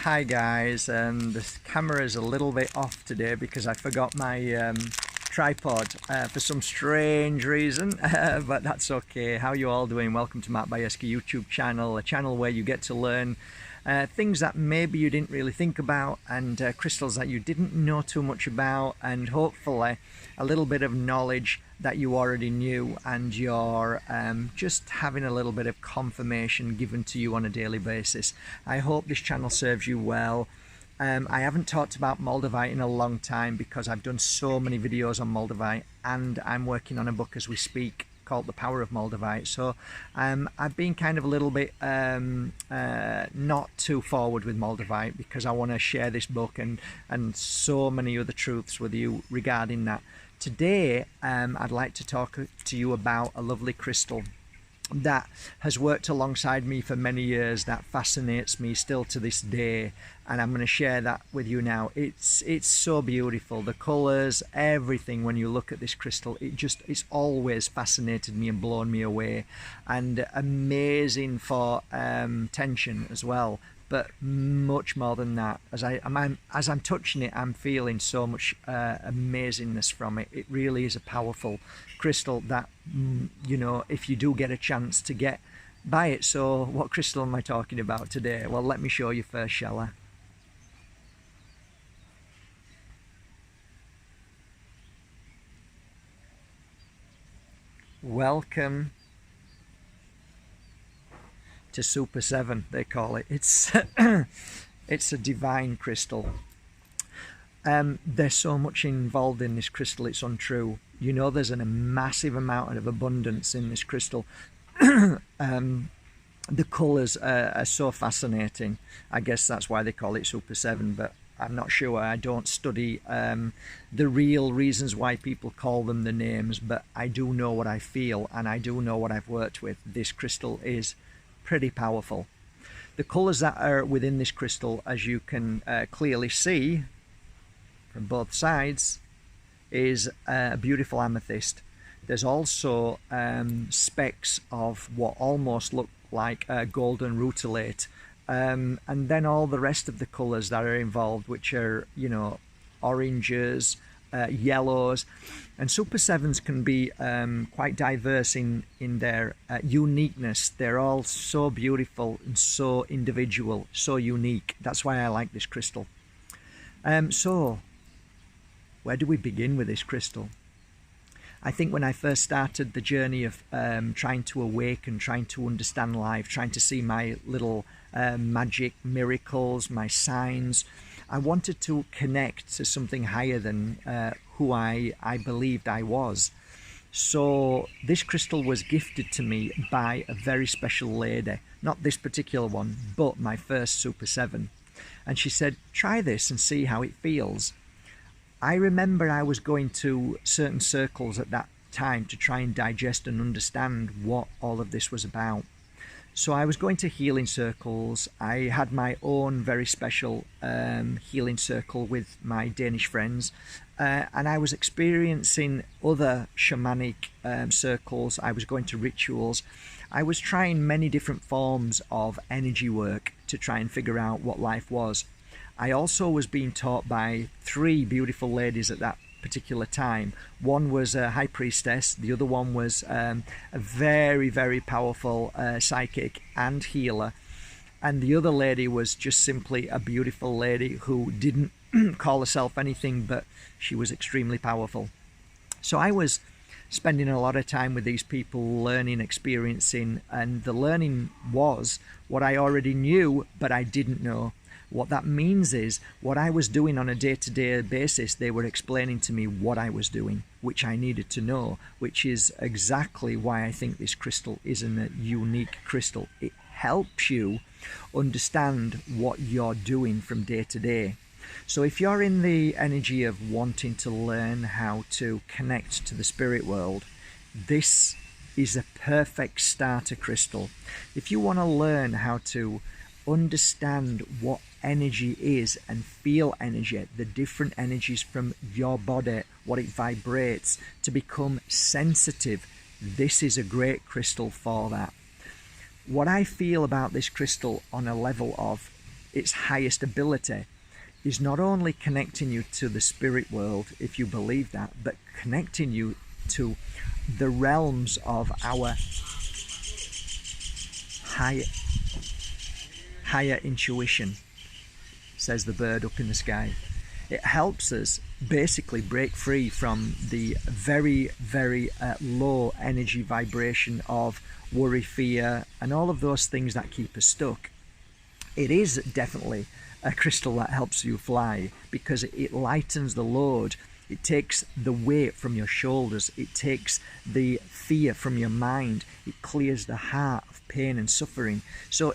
Hi guys, this camera is a little bit off today because I forgot my tripod for some strange reason, but that's okay. How are you all doing? Welcome to Bajerski YouTube channel, a channel where you get to learn things that maybe you didn't really think about, and crystals that you didn't know too much about, and hopefully a little bit of knowledge that you already knew, and you're just having a little bit of confirmation given to you on a daily basis. I hope this channel serves you well. I haven't talked about Moldavite in a long time because I've done so many videos on Moldavite, and I'm working on a book as we speak called The Power of Moldavite. So I've been kind of a little bit not too forward with Moldavite because I want to share this book and so many other truths with you regarding that. Today I'd like to talk to you about a lovely crystal that has worked alongside me for many years, that fascinates me still to this day, and I'm going to share that with you now. It's so beautiful, the colors, everything. When you look at this crystal, it's always fascinated me and blown me away, and amazing for tension as well. But much more than that, as I'm touching it, I'm feeling so much amazingness from it. It really is a powerful crystal that, you know, if you do get a chance to get by it. So what crystal am I talking about today? Well, let me show you first, shall I? Welcome to Super 7, they call it. It's it's a divine crystal. There's so much involved in this crystal, it's untrue. You know, there's a massive amount of abundance in this crystal. The colors are so fascinating. I guess that's why they call it Super 7, but I'm not sure. I don't study the real reasons why people call them the names, but I do know what I feel, and I do know what I've worked with. This crystal is pretty powerful. The colors that are within this crystal, as you can clearly see from both sides, is a beautiful amethyst. There's also specks of what almost look like golden rutilite, and then all the rest of the colors that are involved, which are, you know, oranges, yellows, and Super 7s can be quite diverse in their uniqueness. They're all so beautiful and so individual, so unique. That's why I like this crystal. So where do we begin with this crystal? I think when I first started the journey of trying to awaken, trying to understand life, trying to see my little magic miracles, my signs, I wanted to connect to something higher than who I believed I was. So this crystal was gifted to me by a very special lady, not this particular one, but my first Super 7. And she said, try this and see how it feels. I remember I was going to certain circles at that time to try and digest and understand what all of this was about. So I was going to healing circles. I had my own very special healing circle with my Danish friends, and I was experiencing other shamanic circles. I was going to rituals. I was trying many different forms of energy work to try and figure out what life was. I also was being taught by 3 beautiful ladies at that particular time. One was a high priestess, the other one was a very, very powerful psychic and healer, and the other lady was just simply a beautiful lady who didn't call herself anything, but she was extremely powerful. So I was spending a lot of time with these people, learning, experiencing, and the learning was what I already knew but I didn't know. What that means is what I was doing on a day-to-day basis, they were explaining to me what I was doing, which I needed to know, which is exactly why I think this crystal is a unique crystal. It helps you understand what you're doing from day to day. So if you're in the energy of wanting to learn how to connect to the spirit world, this is a perfect starter crystal. If you want to learn how to understand what energy is and feel energy, the different energies from your body, what it vibrates, to become sensitive, this is a great crystal for that. What I feel about this crystal on a level of its highest ability is not only connecting you to the spirit world, if you believe that, but connecting you to the realms of our higher intuition, says the bird up in the sky. It helps us basically break free from the very, very low energy vibration of worry, fear, and all of those things that keep us stuck. It is definitely a crystal that helps you fly because it lightens the load. It takes the weight from your shoulders. It takes the fear from your mind. It clears the heart of pain and suffering. So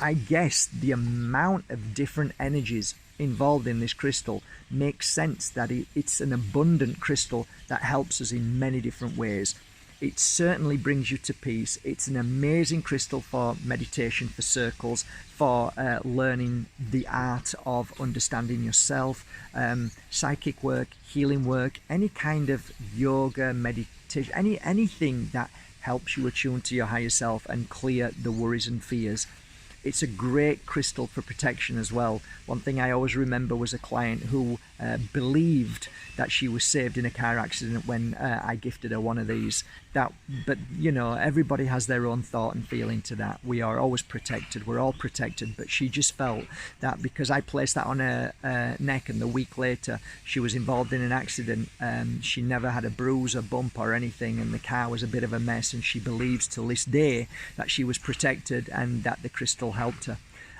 I guess the amount of different energies involved in this crystal makes sense that it's an abundant crystal that helps us in many different ways. It certainly brings you to peace. It's an amazing crystal for meditation, for circles, for learning the art of understanding yourself, psychic work, healing work, any kind of yoga, meditation, anything that helps you attune to your higher self and clear the worries and fears. It's a great crystal for protection as well. One thing I always remember was a client who believed that she was saved in a car accident when I gifted her one of these. But you know, everybody has their own thought and feeling to that. We are always protected. We're all protected. But she just felt that because I placed that on her neck, and the week later she was involved in an accident. She never had a bruise, a bump, or anything, and the car was a bit of a mess. And she believes till this day that she was protected and that the crystal helped her.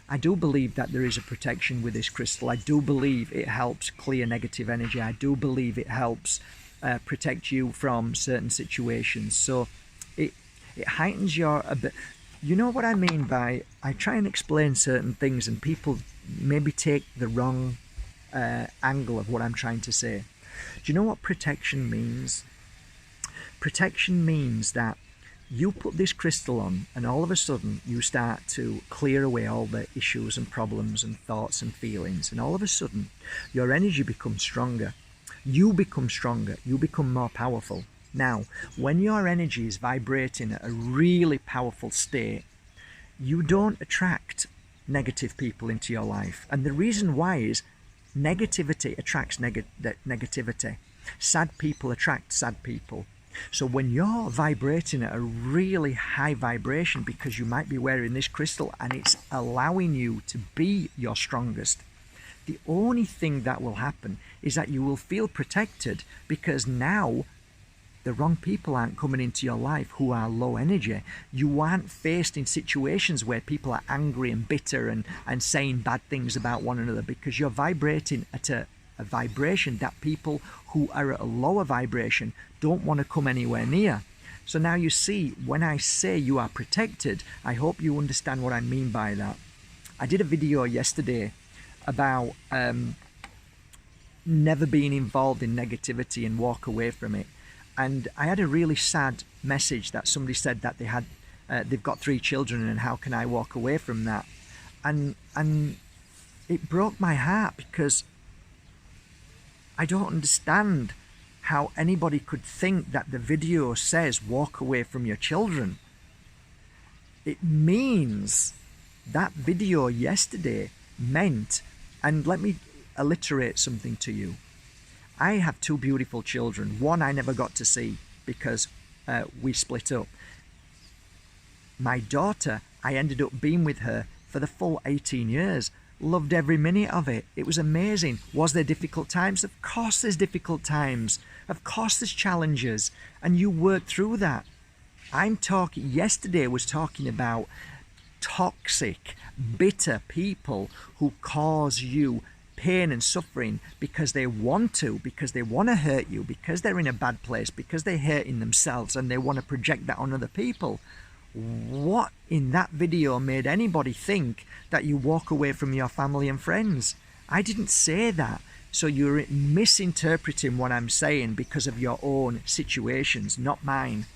I do believe that there is a protection with this crystal. I do believe it helps clear negative energy. I do believe it helps protect you from certain situations. So it heightens your you know what I mean by, I try and explain certain things and people maybe take the wrong angle of what I'm trying to say. Do you know what protection means? Protection means that you put this crystal on and all of a sudden you start to clear away all the issues and problems and thoughts and feelings, and all of a sudden your energy becomes stronger. You become stronger. You become more powerful. Now, when your energy is vibrating at a really powerful state, you don't attract negative people into your life. And the reason why is negativity attracts negativity. Sad people attract sad people. So when you're vibrating at a really high vibration, because you might be wearing this crystal and it's allowing you to be your strongest, the only thing that will happen is that you will feel protected, because now the wrong people aren't coming into your life who are low energy. You aren't faced in situations where people are angry and bitter and saying bad things about one another, because you're vibrating at a vibration that people who are at a lower vibration don't want to come anywhere near. So now you see, when I say you are protected, I hope you understand what I mean by that. I did a video yesterday about never being involved in negativity and walk away from it. And I had a really sad message that somebody said that they've got 3 children and how can I walk away from that? And it broke my heart, because I don't understand how anybody could think that the video says walk away from your children. It means that video yesterday meant, and let me alliterate something to you. I have 2 beautiful children. One I never got to see because we split up. My daughter, I ended up being with her for the full 18 years. Loved every minute of it. It was amazing. Was there difficult times? Of course there's difficult times. Of course there's challenges. And you work through that. Yesterday was talking about toxic, bitter people who cause you pain and suffering because they want to hurt you, because they're in a bad place, because they're hurting themselves and they want to project that on other people. What in that video made anybody think that you walk away from your family and friends? I didn't say that. So you're misinterpreting what I'm saying because of your own situations, not mine.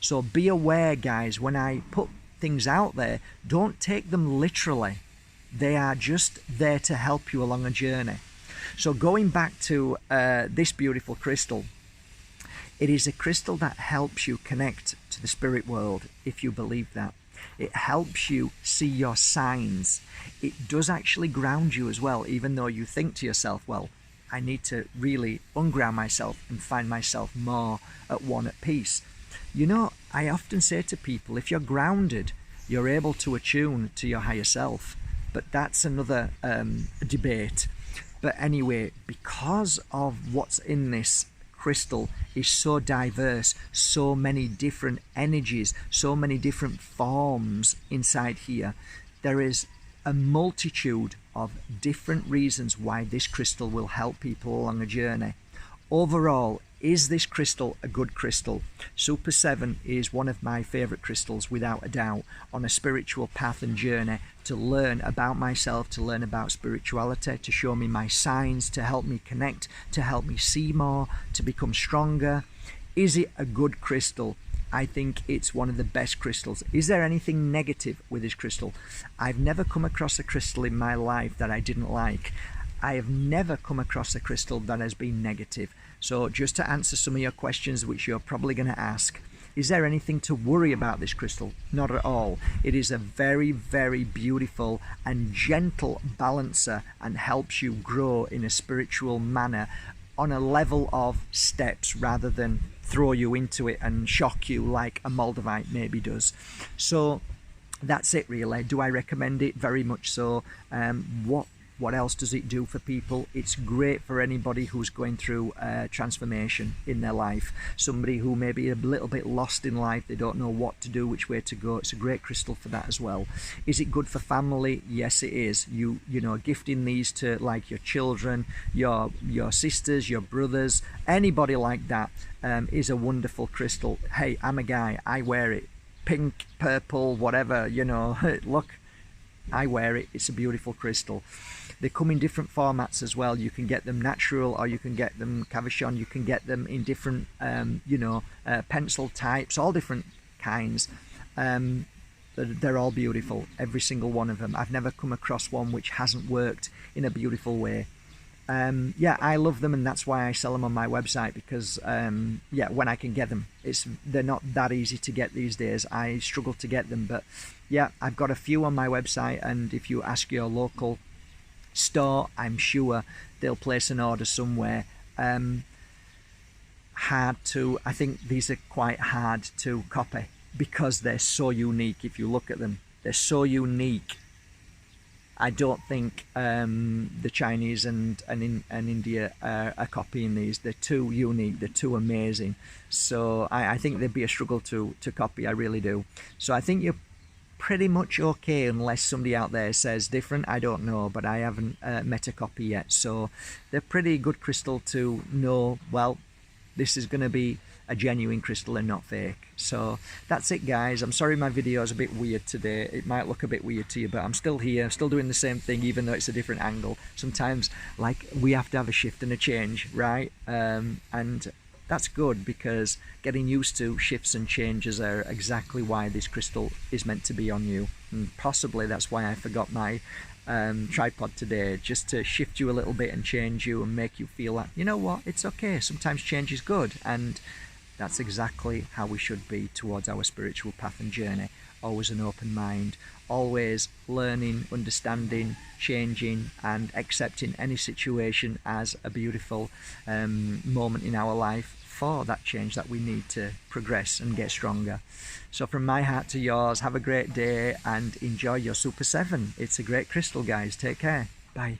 So be aware, guys, when I put things out there, don't take them literally. They are just there to help you along a journey. So going back to this beautiful crystal, it is a crystal that helps you connect to the spirit world, if you believe that. It helps you see your signs. It does actually ground you as well, even though you think to yourself, well, I need to really unground myself and find myself more at one at peace. You know, I often say to people, if you're grounded, you're able to attune to your higher self. But that's another debate. But anyway, because of what's in this crystal is so diverse, so many different energies, so many different forms inside here, there is a multitude of different reasons why this crystal will help people along a journey. Overall, is this crystal a good crystal? Super 7 is one of my favourite crystals without a doubt, on a spiritual path and journey to learn about myself, to learn about spirituality, to show me my signs, to help me connect, to help me see more, to become stronger. Is it a good crystal? I think it's one of the best crystals. Is there anything negative with this crystal? I've never come across a crystal in my life that I didn't like. I have never come across a crystal that has been negative. So just to answer some of your questions which you're probably going to ask, is there anything to worry about this crystal? Not at all. It is a very, very beautiful and gentle balancer and helps you grow in a spiritual manner on a level of steps rather than throw you into it and shock you like a Moldavite maybe does. So that's it really. Do I recommend it? Very much so. What else does it do for people? It's great for anybody who's going through transformation in their life. Somebody who may be a little bit lost in life, they don't know what to do, which way to go. It's a great crystal for that as well. Is it good for family? Yes, it is. You know, gifting these to like your children, your sisters, your brothers, anybody like that is a wonderful crystal. Hey, I'm a guy, I wear it. Pink, purple, whatever, you know, look, I wear it. It's a beautiful crystal. They come in different formats as well. You can get them natural or you can get them cabochon. You can get them in different, pencil types, all different kinds. They're all beautiful, every single one of them. I've never come across one which hasn't worked in a beautiful way. Yeah, I love them, and that's why I sell them on my website, because when I can get them. They're not that easy to get these days. I struggle to get them, but yeah, I've got a few on my website, and if you ask your local store, I'm sure they'll place an order somewhere. I think these are quite hard to copy because they're so unique. If you look at them, they're so unique. I don't think the Chinese and India are copying these. They're too unique. They're too amazing. So I think they'd be a struggle to copy. I really do. So I think you're pretty much okay unless somebody out there says different. I don't know, but I haven't met a copy yet. So they're pretty good crystal to know, well, this is going to be a genuine crystal and not fake. So that's it, guys. I'm sorry my video is a bit weird today. It might look a bit weird to you, but I'm still here, still doing the same thing, even though it's a different angle. Sometimes, like, we have to have a shift and a change, right? And that's good, because getting used to shifts and changes are exactly why this crystal is meant to be on you. And possibly that's why I forgot my tripod today, just to shift you a little bit and change you and make you feel that, you know what, it's okay. Sometimes change is good, and that's exactly how we should be towards our spiritual path and journey. Always an open mind, always learning, understanding, changing and accepting any situation as a beautiful moment in our life for that change that we need to progress and get stronger. So from my heart to yours, have a great day and enjoy your Super 7. It's a great crystal, guys. Take care. Bye.